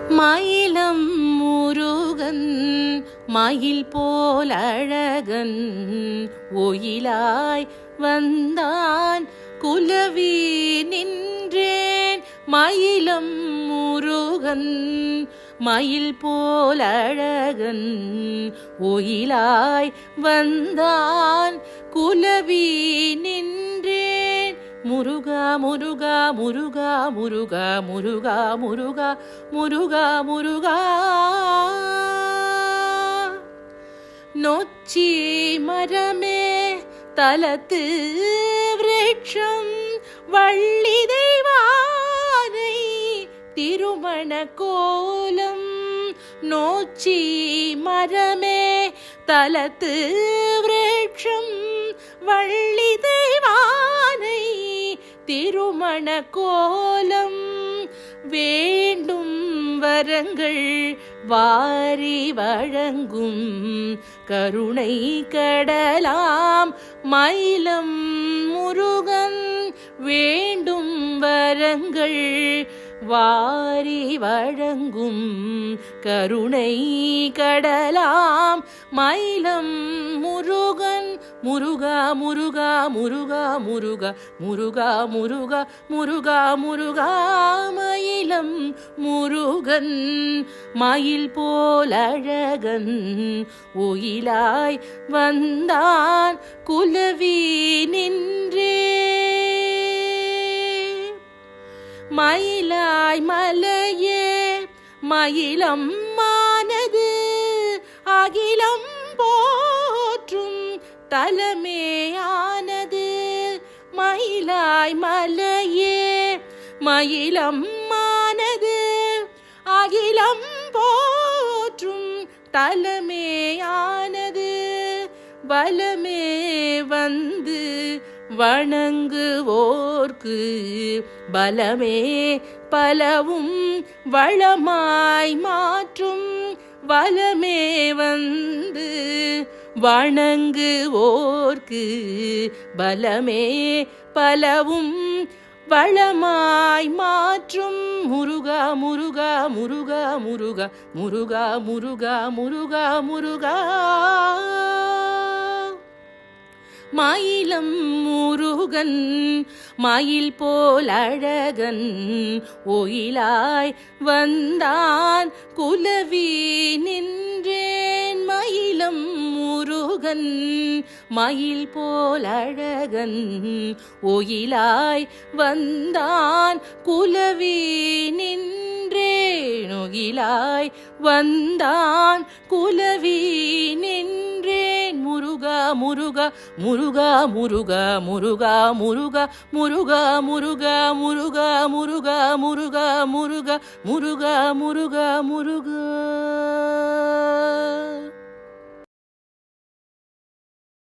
மயிலம் முருகன் மயில் போல் அழகன் ஒயிலாய் வந்தான் குலவி நின்றேன். மயிலம் முருகன் மயில் போல் அழகன் ஒயிலாய் வந்தான் குலவி நின்றேன். முருகா முருகா முருகா முருகா முருகா முருகா முருகா முருகா. நொச்சி மரமே தலத்து விருட்சம் வள்ளி தெய்வானை திருமண கோலம். நொச்சி மரமே தலத்து விருட்சம் வள்ளி தெய்வானை திருமண கோலம். வேண்டும் வரங்கள் வாரி வழங்கும் கருணை கடலாம் மயிலம் முருகன். வேண்டும் வரங்கள் வாரி வழங்கும் கருணை கடலாம் மயிலம் முருகன். முருகா முருகா முருகா முருகா முருகா முருகா முருகா முருகா. மயிலம் முருகன் மயில் போல் அழகன் ஒயிலாய் வந்தான் குலவி நின்றே. மயிலாய் மலையே மயிலம் மானது அகிலம் போற்றும் தலமேயானது. மயிலாய் மலையே மயிலம் மானது அகிலம் போற்றும் தலமேயானது. வலமே வந்து வணங்குவோர்க்கு பலமே பலவும் வளமாய் மாற்றும். வலமே வந்து வணங்குவோர்க்கு பலமே பலவும் வளமாய் மாற்றும். முருகா முருகா முருகா முருகா முருகா முருகா முருகா முருகா. மயிலம் முருகன் மயில் போல் அழகன் ஒயிலாய் வந்தான் குலவி நின்றேன். மயிலம் முருகன் மயில் போல் அழகன் ஒயிலாய் வந்தான் குலவி நின்றேன். ஒயிலாய் வந்தான் குலவி நின்றேன். முருகா முருகா முருகா முருகா முருகா முருகா முருகா முருகா முருகா முருகா முருகா முருகா முருகா முருகா முருகா.